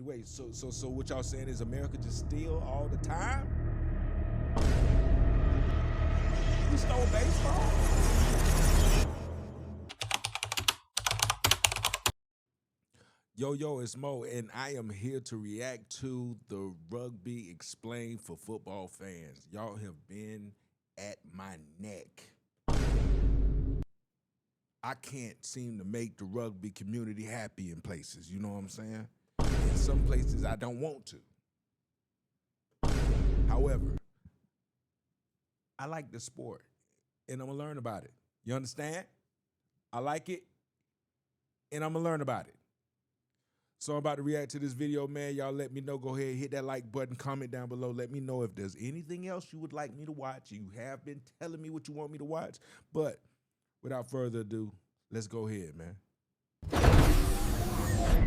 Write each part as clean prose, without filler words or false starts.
wait. So what y'all saying is America just steal all the time? We stole baseball? Yo, it's Mo, and I am here to react to the Rugby Explained for football fans. Y'all have been at my neck. I can't seem to make the rugby community happy in places, you know what I'm saying? In some places I don't want to. However, I like the sport, and I'm gonna learn about it. You understand? I like it, and I'm gonna learn about it. So I'm about to react to this video, man. Y'all let me know. Go ahead, hit that like button, comment down below. Let me know if there's anything else you would like me to watch. You have been telling me what you want me to watch, but without further ado, let's go ahead, man.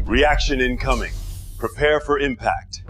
Reaction incoming. Prepare for impact.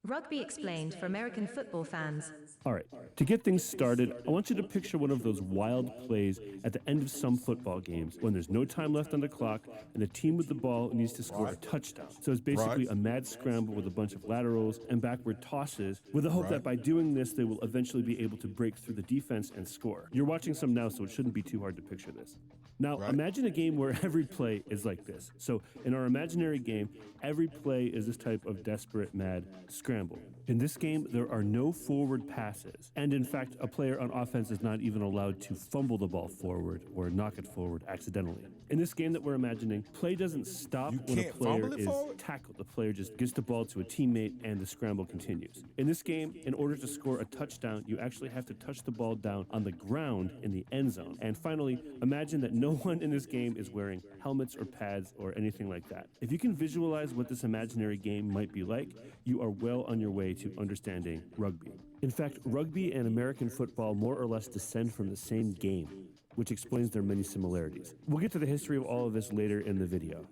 Rugby Explained for American football fans. All right, to get things started, I want you to picture one of those wild plays at the end of some football games when there's no time left on the clock and the team with the ball needs to score a touchdown. So it's basically a mad scramble with a bunch of laterals and backward tosses with the hope that by doing this, they will eventually be able to break through the defense and score. You're watching some now, so it shouldn't be too hard to picture this. Now, imagine a game where every play is like this. So in our imaginary game, every play is this type of desperate, mad scramble. In this game, there are no forward passes. And in fact, a player on offense is not even allowed to fumble the ball forward or knock it forward accidentally. In this game that we're imagining, play doesn't stop when a player is tackled. The player just gets the ball to a teammate and the scramble continues. In this game, in order to score a touchdown, you actually have to touch the ball down on the ground in the end zone. And finally, imagine that no one in this game is wearing helmets or pads or anything like that. If you can visualize what this imaginary game might be like, you are well on your way to understanding rugby. In fact, rugby and American football more or less descend from the same game, which explains their many similarities. We'll get to the history of all of this later in the video.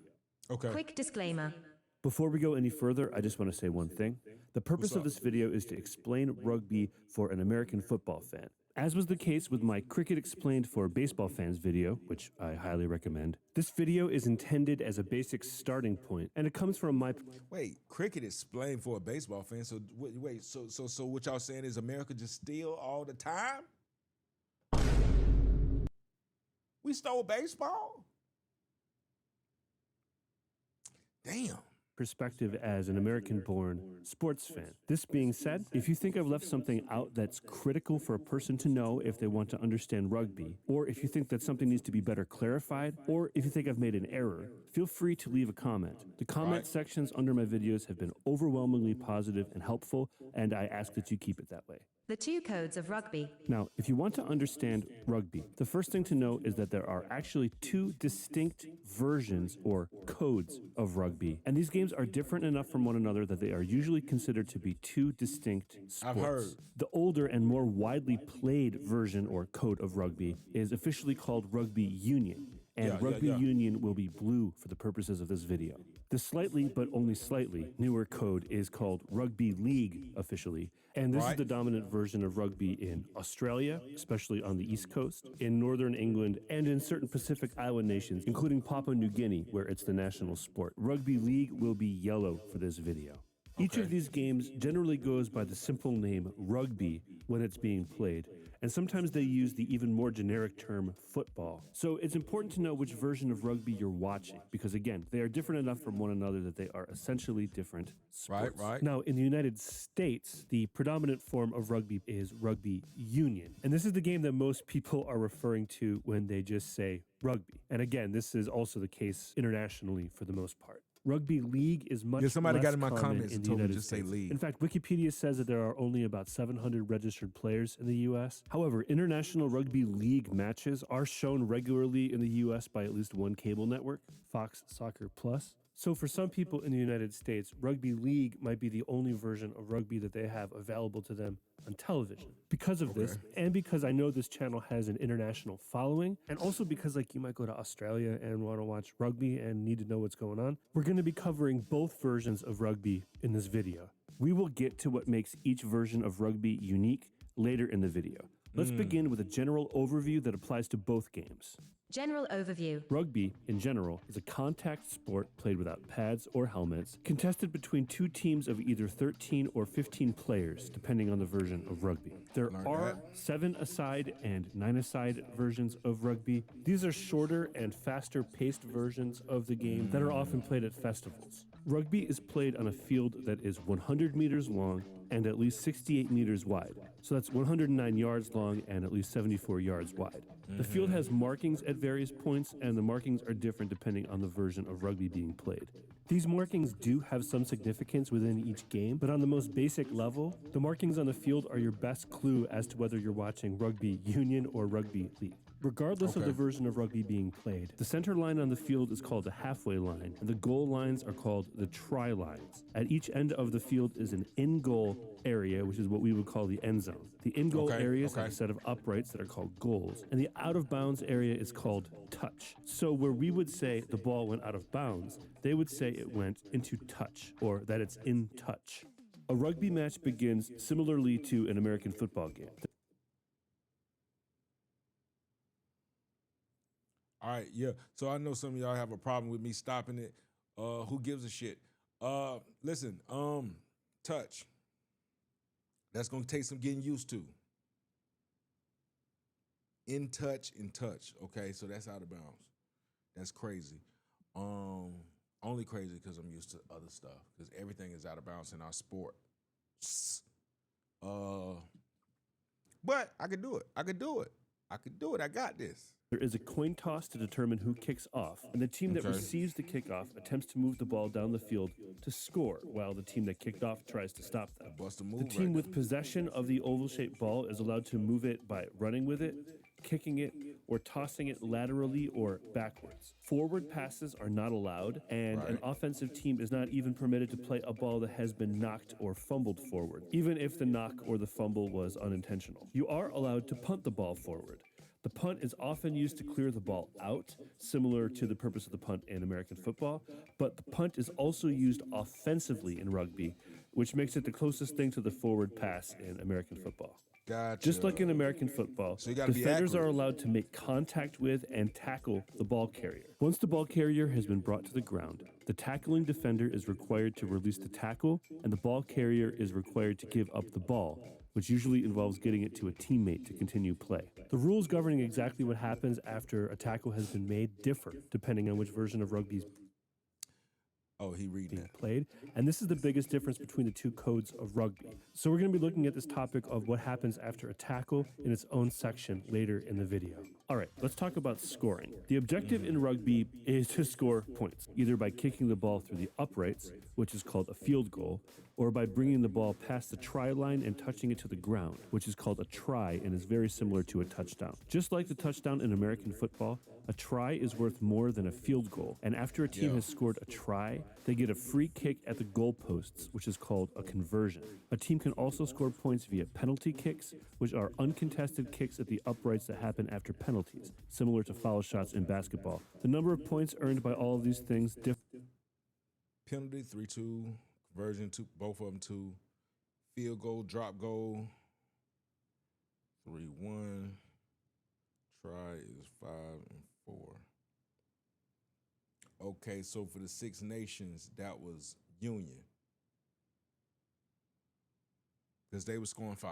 Okay. Quick disclaimer. Before we go any further, I just want to say one thing. The purpose of this video is to explain rugby for an American football fan. As was the case with my Cricket Explained for baseball fans video, which I highly recommend, this video is intended as a basic starting point, and it comes from my... Wait, Cricket Explained for a baseball fan. So wait, so what y'all saying is America just steal all the time? We stole baseball? Damn. Perspective as an American-born sports fan. This being said, if you think I've left something out that's critical for a person to know if they want to understand rugby, or if you think that something needs to be better clarified, or if you think I've made an error, feel free to leave a comment. The comment sections under my videos have been overwhelmingly positive and helpful, and I ask that you keep it that way. The 2 codes of rugby. Now, if you want to understand rugby, the first thing to know is that there are actually 2 distinct versions or codes of rugby. And these games are different enough from one another that they are usually considered to be 2 distinct sports. I've heard. The older and more widely played version or code of rugby is officially called rugby union. And rugby union will be blue for the purposes of this video. The slightly, but only slightly, newer code is called rugby league officially. And this is the dominant version of rugby in Australia, especially on the East Coast, in Northern England, and in certain Pacific Island nations, including Papua New Guinea, where it's the national sport. Rugby league will be yellow for this video. Each of these games generally goes by the simple name rugby when it's being played, and sometimes they use the even more generic term football. So it's important to know which version of rugby you're watching, because again, they are different enough from one another that they are essentially different sports. Now, in the United States, the predominant form of rugby is rugby union, and this is the game that most people are referring to when they just say rugby. And again, this is also the case internationally for the most part. Rugby league is much somebody less got in my common comments in and the told me United just say States. league. In fact, Wikipedia says that there are only about 700 registered players in the U.S. However, international rugby league matches are shown regularly in the U.S. by at least one cable network, Fox Soccer Plus. So for some people in the United States, rugby league might be the only version of rugby that they have available to them on television. Because of this, and because I know this channel has an international following, and also because like you might go to Australia and want to watch rugby and need to know what's going on, we're going to be covering both versions of rugby in this video. We will get to what makes each version of rugby unique later in the video. Let's begin with a general overview that applies to both games. General overview. Rugby, in general, is a contact sport played without pads or helmets, contested between two teams of either 13 or 15 players, depending on the version of rugby. There are 7-a-side and 9-a-side versions of rugby. These are shorter and faster-paced versions of the game that are often played at festivals. Rugby is played on a field that is 100 meters long and at least 68 meters wide. So that's 109 yards long and at least 74 yards wide. The field has markings at various points, and the markings are different depending on the version of rugby being played. These markings do have some significance within each game, but on the most basic level, the markings on the field are your best clue as to whether you're watching rugby union or rugby league. Regardless of the version of rugby being played, the center line on the field is called the halfway line, and the goal lines are called the try lines. At each end of the field is an in-goal area, which is what we would call the end zone. The in-goal areas have a set of uprights that are called goals, and the out-of-bounds area is called touch. So where we would say the ball went out of bounds, they would say it went into touch, or that it's in touch. A rugby match begins similarly to an American football game. All right, yeah. So I know some of y'all have a problem with me stopping it. Who gives a shit? Listen, touch. That's gonna take some getting used to. In touch. Okay, so that's out of bounds. That's crazy. Only crazy because I'm used to other stuff. Because everything is out of bounds in our sport. But I can do it. I got this. There is a coin toss to determine who kicks off, and the team that receives the kickoff attempts to move the ball down the field to score, while the team that kicked off tries to stop them. The team with possession of the oval-shaped ball is allowed to move it by running with it, kicking it, or tossing it laterally or backwards. Forward passes are not allowed, and an offensive team is not even permitted to play a ball that has been knocked or fumbled forward, even if the knock or the fumble was unintentional. You are allowed to punt the ball forward. The punt is often used to clear the ball out, similar to the purpose of the punt in American football, but the punt is also used offensively in rugby, which makes it the closest thing to the forward pass in American football. Gotcha. Just like in American football, defenders are allowed to make contact with and tackle the ball carrier. Once the ball carrier has been brought to the ground, the tackling defender is required to release the tackle, and the ball carrier is required to give up the ball, which usually involves getting it to a teammate to continue play. The rules governing exactly what happens after a tackle has been made differ depending on which version of rugby is being played, and this is the biggest difference between the two codes of rugby. So we're going to be looking at this topic of what happens after a tackle in its own section later in the video. All right, let's talk about scoring. The objective in rugby is to score points, either by kicking the ball through the uprights, which is called a field goal, or by bringing the ball past the try line and touching it to the ground, which is called a try and is very similar to a touchdown. Just like the touchdown in American football, a try is worth more than a field goal, and after a team has scored a try, they get a free kick at the goalposts, which is called a conversion. A team can also score points via penalty kicks, which are uncontested kicks at the uprights that happen after penalties, similar to foul shots in basketball. The number of points earned by all of these things differ. Penalty, 3-2. Conversion, 2, both of them 2. Field goal, drop goal, 3-1. Try is 5 and 4. Okay, so for the Six Nations, that was Union. Because they were scoring 5.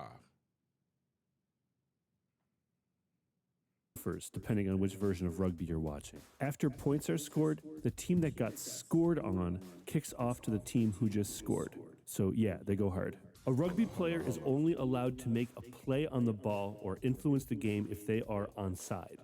First, depending on which version of rugby you're watching. After points are scored, the team that got scored on kicks off to the team who just scored. So yeah, they go hard. A rugby player is only allowed to make a play on the ball or influence the game if they are onside.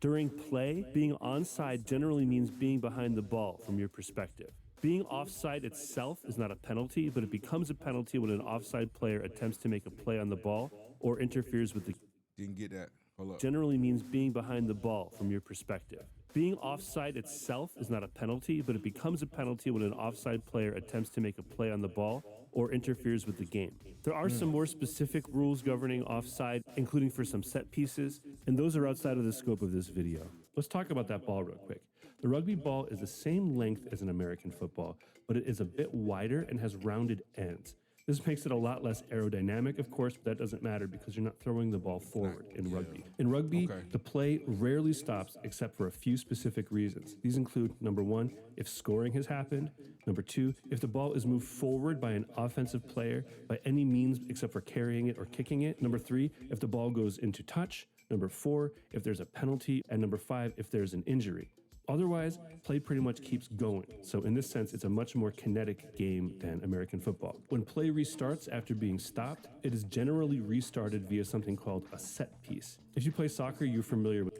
During play, being onside generally means being behind the ball from your perspective. Being offside itself is not a penalty, but it becomes a penalty when an offside player attempts to make a play on the ball or interferes with the Didn't get that. Hold up. Generally means being behind the ball from your perspective. Being offside itself is not a penalty, but it becomes a penalty when an offside player attempts to make a play on the ball or interferes with the game. There are some more specific rules governing offside, including for some set pieces, and those are outside of the scope of this video. Let's talk about that ball real quick. The rugby ball is the same length as an American football, but it is a bit wider and has rounded ends. This makes it a lot less aerodynamic, of course, but that doesn't matter because you're not throwing the ball forward in rugby. In rugby, the play rarely stops except for a few specific reasons. These include, number one, if scoring has happened. Number two, if the ball is moved forward by an offensive player by any means except for carrying it or kicking it. Number three, if the ball goes into touch. Number four, if there's a penalty. And number five, if there's an injury. Otherwise, play pretty much keeps going. So in this sense, it's a much more kinetic game than American football. When play restarts after being stopped, it is generally restarted via something called a set piece. If you play soccer, you're familiar with...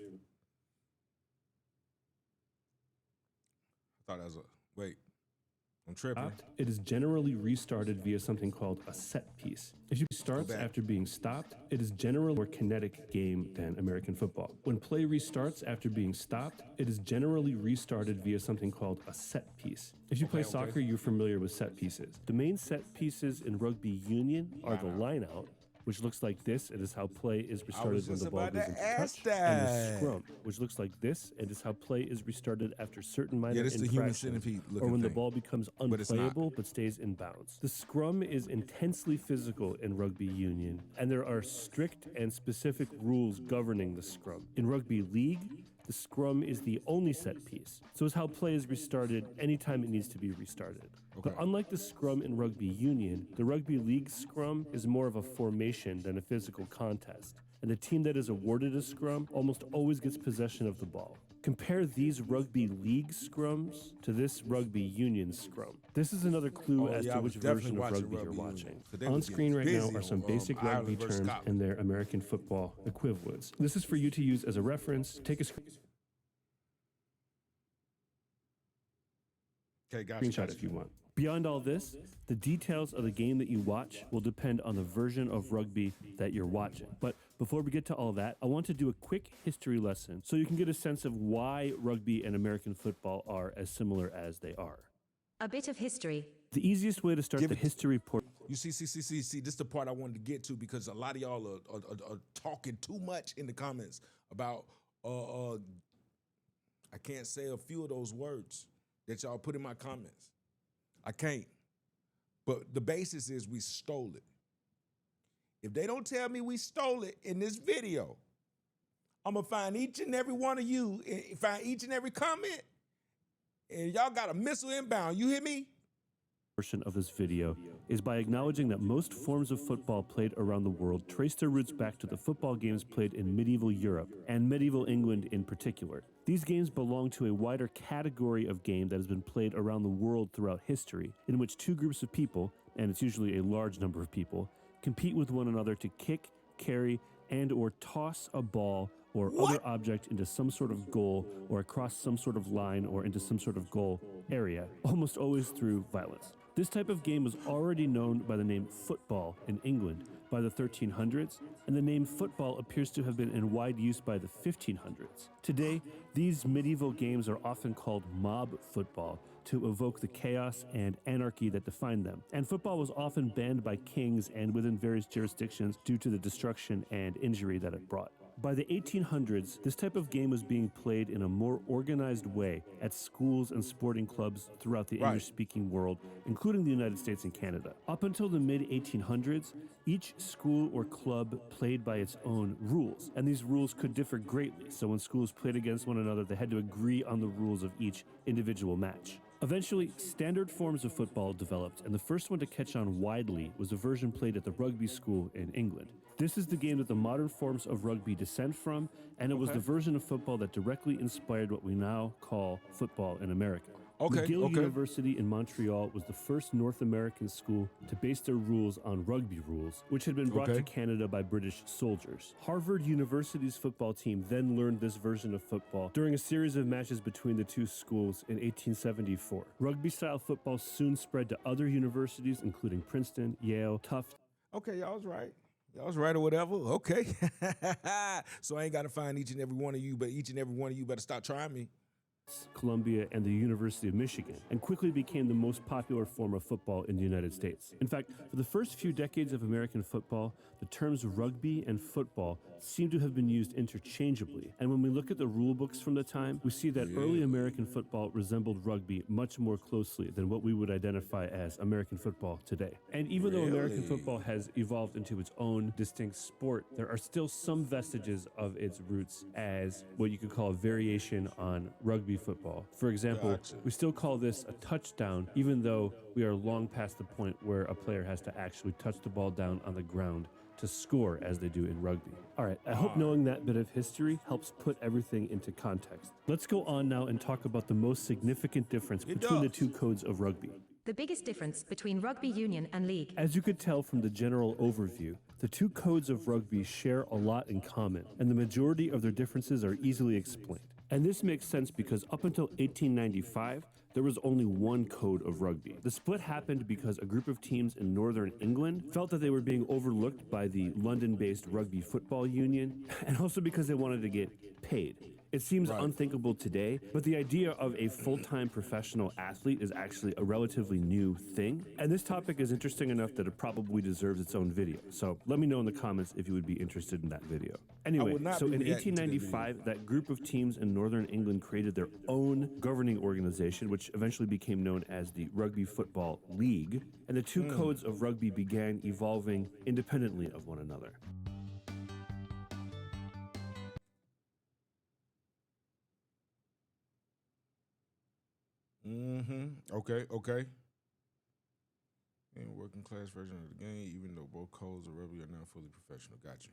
I thought that was wait. I'm tripping. It is generally restarted via something called a set piece. If you starts after being stopped, it is generally a more kinetic game than American football. When play restarts after being stopped, it is generally restarted via something called a set piece. If you play soccer, you're familiar with set pieces. The main set pieces in rugby union are the line out, which looks like this. It is how play is restarted when the ball goes into touch. And the scrum, which looks like this. It is how play is restarted after certain minor infractions or when the ball becomes unplayable but stays in bounds. The scrum is intensely physical in rugby union, and there are strict and specific rules governing the scrum. In rugby league, the scrum is the only set piece, so it's how play is restarted anytime it needs to be restarted. But unlike the scrum in rugby union, the rugby league scrum is more of a formation than a physical contest, and the team that is awarded a scrum almost always gets possession of the ball. Compare these rugby league scrums to this rugby union scrum. This is another clue as to which version of rugby you're watching. On screen right now are some basic rugby terms and their American football equivalents. This is for you to use as a reference. Take a screenshot if you want. Beyond all this, the details of the game that you watch will depend on the version of rugby that you're watching. But before we get to all that, I want to do a quick history lesson so you can get a sense of why rugby and American football are as similar as they are. A bit of history. The easiest way to start the history report... You see, this is the part I wanted to get to because a lot of y'all are talking too much in the comments about, I can't say a few of those words that y'all put in my comments. I can't. But the basis is we stole it. If they don't tell me we stole it in this video, I'm going to find each and every one of you, find each and every comment, and y'all got a missile inbound. You hear me? Portion of this video is by acknowledging that most forms of football played around the world trace their roots back to the football games played in medieval Europe and medieval England in particular. These games belong to a wider category of game that has been played around the world throughout history, in which two groups of people, and it's usually a large number of people, compete with one another to kick, carry, and or toss a ball or other object into some sort of goal or across some sort of line or into some sort of goal area, almost always through violence. This type of game was already known by the name football in England by the 1300s, and the name football appears to have been in wide use by the 1500s. Today, these medieval games are often called mob football to evoke the chaos and anarchy that define them. And football was often banned by kings and within various jurisdictions due to the destruction and injury that it brought. By the 1800s, this type of game was being played in a more organized way at schools and sporting clubs throughout the English-speaking world, including the United States and Canada. Up until the mid-1800s, each school or club played by its own rules, and these rules could differ greatly. So when schools played against one another, they had to agree on the rules of each individual match. Eventually, standard forms of football developed, and the first one to catch on widely was a version played at the rugby school in England. This is the game that the modern forms of rugby descend from, and it was the version of football that directly inspired what we now call football in America. McGill University in Montreal was the first North American school to base their rules on rugby rules, which had been brought to Canada by British soldiers. Harvard University's football team then learned this version of football during a series of matches between the two schools in 1874. Rugby-style football soon spread to other universities, including Princeton, Yale, Tufts. Okay, y'all was right. Y'all was right or whatever. Okay. So I ain't got to find each and every one of you, but each and every one of you better stop trying me. Columbia, and the University of Michigan, and quickly became the most popular form of football in the United States. In fact, for the first few decades of American football, the terms rugby and football seem to have been used interchangeably. And when we look at the rule books from the time, we see that early American football resembled rugby much more closely than what we would identify as American football today. And even though American football has evolved into its own distinct sport, there are still some vestiges of its roots as what you could call a variation on rugby football. For example, we still call this a touchdown, even though we are long past the point where a player has to actually touch the ball down on the ground to score as they do in rugby. All right, I hope knowing that bit of history helps put everything into context. Let's go on now and talk about the most significant difference between the two codes of rugby. The biggest difference between rugby union and league. As you could tell from the general overview, the two codes of rugby share a lot in common, and the majority of their differences are easily explained. And this makes sense because up until 1895, there was only one code of rugby. The split happened because a group of teams in northern England felt that they were being overlooked by the London-based Rugby Football Union, and also because they wanted to get paid. It seems unthinkable today, but the idea of a full-time professional athlete is actually a relatively new thing. And this topic is interesting enough that it probably deserves its own video. So let me know in the comments if you would be interested in that video. Anyway, so in 1895, that group of teams in northern England created their own governing organization, which eventually became known as the Rugby Football League. And the two codes of rugby began evolving independently of one another. Okay. And working class version of the game, even though both codes of rugby are now fully professional. Got you.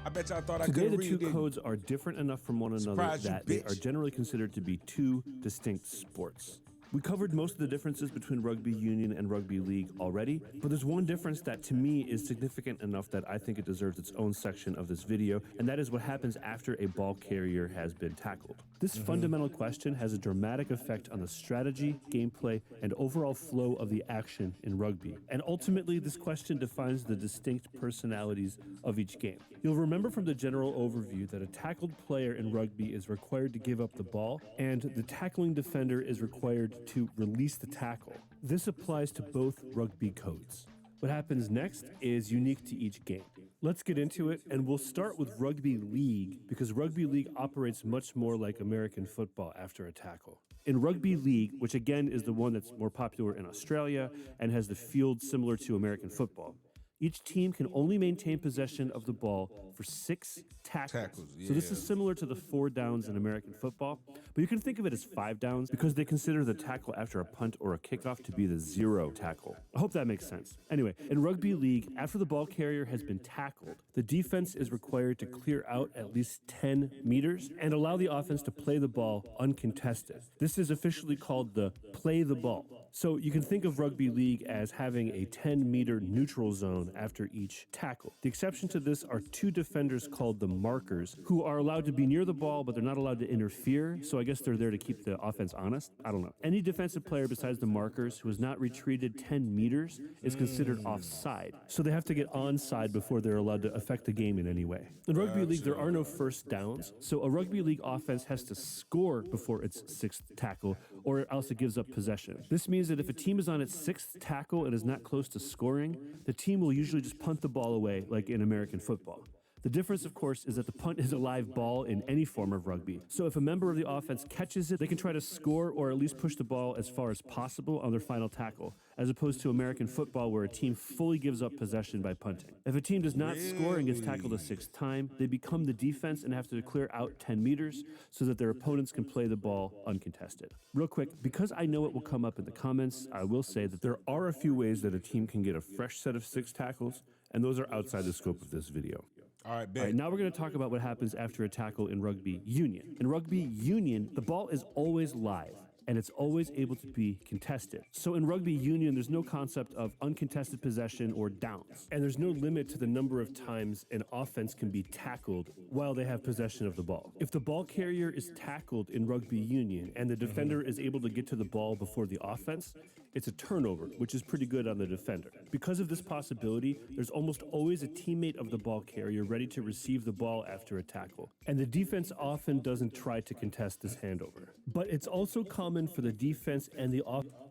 I bet y'all thought I Today, could the two codes are different enough from one another that they are generally considered to be two distinct sports. We covered most of the differences between rugby union and rugby league already, but there's one difference that to me is significant enough that I think it deserves its own section of this video, and that is what happens after a ball carrier has been tackled. This fundamental question has a dramatic effect on the strategy, gameplay, and overall flow of the action in rugby. And ultimately, this question defines the distinct personalities of each game. You'll remember from the general overview that a tackled player in rugby is required to give up the ball, and the tackling defender is required to release the tackle. This applies to both rugby codes. What happens next is unique to each game. Let's get into it, and we'll start with rugby league because rugby league operates much more like American football after a tackle. In rugby league, which again is the one that's more popular in Australia and has the field similar to American football, each team can only maintain possession of the ball for 6 tackles. So this is similar to the 4 downs in American football, but you can think of it as 5 downs because they consider the tackle after a punt or a kickoff to be the 0 tackle. I hope that makes sense. Anyway, in rugby league, after the ball carrier has been tackled, the defense is required to clear out at least 10 meters and allow the offense to play the ball uncontested. This is officially called the play the ball. So you can think of rugby league as having a 10-meter neutral zone after each tackle. The exception to this are 2 defenders called the markers, who are allowed to be near the ball, but they're not allowed to interfere, so I guess they're there to keep the offense honest. I don't know. Any defensive player besides the markers who has not retreated 10 meters is considered offside, so they have to get onside before they're allowed to affect the game in any way. In rugby league, there are no first downs, so a rugby league offense has to score before its 6th tackle, or else it gives up possession. This means that if a team is on its 6th tackle and is not close to scoring, the team will usually just punt the ball away like in American football. The difference, of course, is that the punt is a live ball in any form of rugby. So if a member of the offense catches it, they can try to score or at least push the ball as far as possible on their final tackle, as opposed to American football where a team fully gives up possession by punting. If a team does not score and gets tackled a 6th time, they become the defense and have to clear out 10 meters so that their opponents can play the ball uncontested. Real quick, because I know it will come up in the comments, I will say that there are a few ways that a team can get a fresh set of 6 tackles, and those are outside the scope of this video. All right, now we're going to talk about what happens after a tackle in rugby union. In rugby union, the ball is always live, and it's always able to be contested. So in rugby union, there's no concept of uncontested possession or downs, and there's no limit to the number of times an offense can be tackled while they have possession of the ball. If the ball carrier is tackled in rugby union and the defender is able to get to the ball before the offense, it's a turnover, which is pretty good on the defender. Because of this possibility, there's almost always a teammate of the ball carrier ready to receive the ball after a tackle, and the defense often doesn't try to contest this handover. But it's also common for the defense and the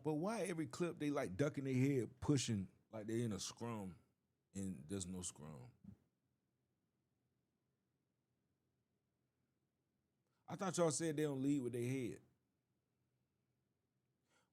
But why every clip they like ducking their head, pushing like they in a scrum? and there's no scrum. I thought y'all said they don't lead with their head.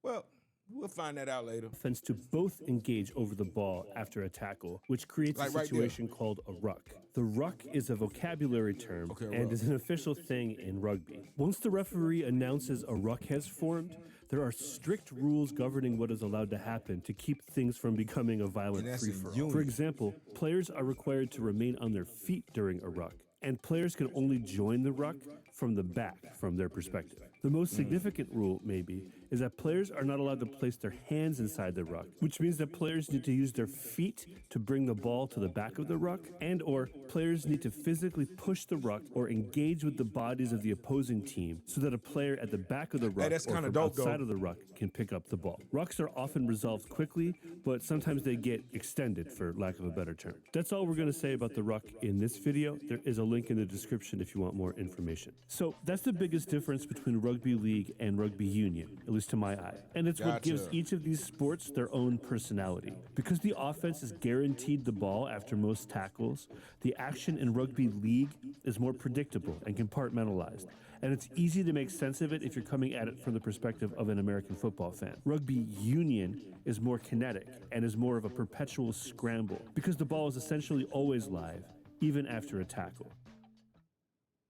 Well, we'll find that out later. Offense to both engage over the ball after a tackle, which creates Like a right situation called a ruck. The ruck is a vocabulary term and ruck. is an official thing in rugby. Once the referee announces a ruck has formed, there are strict rules governing what is allowed to happen to keep things from becoming a violent And that's in free-for-all. union. For example, players are required to remain on their feet during a ruck, and players can only join the ruck from the back, from their perspective. The most significant rule, maybe, is that players are not allowed to place their hands inside the ruck, which means that players need to use their feet to bring the ball to the back of the ruck, and or players need to physically push the ruck or engage with the bodies of the opposing team so that a player at the back of the ruck that's or kinda from dope, outside though. of the ruck can pick up the ball. Rucks are often resolved quickly, but sometimes they get extended, for lack of a better term. That's all we're going to say about the ruck in this video. There is a link in the description if you want more information. So that's the biggest difference between rugby league and rugby union, at least to my eye. And it's what gives Gotcha. each of these sports their own personality. Because the offense is guaranteed the ball after most tackles, the action in rugby league is more predictable and compartmentalized. And it's easy to make sense of it if you're coming at it from the perspective of an American football fan. Rugby union is more kinetic and is more of a perpetual scramble because the ball is essentially always live, even after a tackle.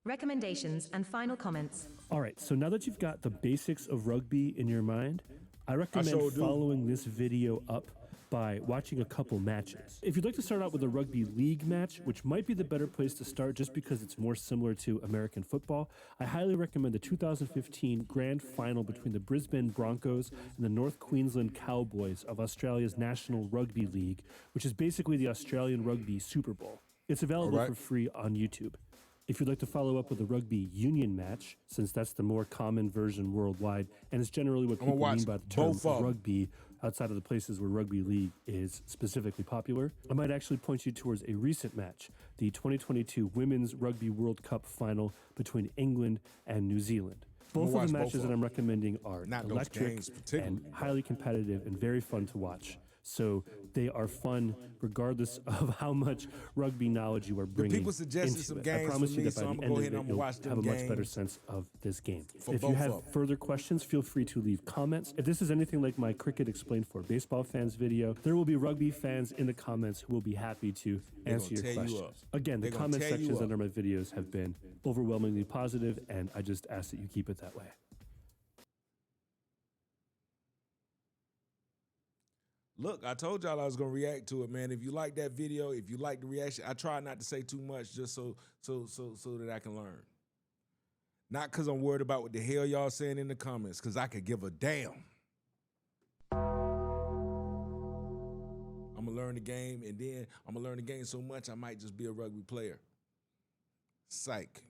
Recommendations and final comments. All right, so now that you've got the basics of rugby in your mind, I recommend sure do. following this video up by watching a couple matches. If you'd like to start out with a rugby league match, which might be the better place to start just because it's more similar to American football, I highly recommend the 2015 grand final between the Brisbane Broncos and the North Queensland Cowboys of Australia's National Rugby League, which is basically the Australian Rugby Super Bowl. It's available All right. for free on YouTube. If you'd like to follow up with a rugby union match, since that's the more common version worldwide, and it's generally what people watch mean by the term both of 'em. rugby outside of the places where rugby league is specifically popular, I might actually point you towards a recent match, the 2022 Women's Rugby World Cup final between England and New Zealand. Both of watch the both matches of that I'm recommending are Not those electric games particularly. and highly competitive and very fun to watch. So they are fun regardless of how much rugby knowledge you are bringing people suggested into some it. games I promise for you me, that by so the I'ma end go of ahead it, and you'll watch have them a much better games sense of this game. for If you both have of 'em. further questions, feel free to leave comments. If this is anything like my Cricket Explained for Baseball fans video, there will be rugby fans in the comments who will be happy to answer your tear you up. questions. Again, the They gonna comment tear you sections up. under my videos have been overwhelmingly positive, and I just ask that you keep it that way. Look, I told y'all I was gonna react to it, man. If you like that video, if you like the reaction, I try not to say too much just so that I can learn. Not because I'm worried about what the hell y'all saying in the comments, because I could give a damn. I'm gonna learn the game, and then I'm gonna learn the game so much I might just be a rugby player. Psych.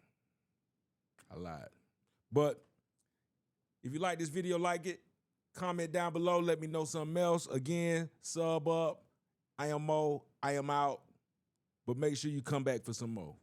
I lied. But if you like this video, like it. Comment down below. Let me know something else. Again, sub up. I am Mo. I am out. But make sure you come back for some more.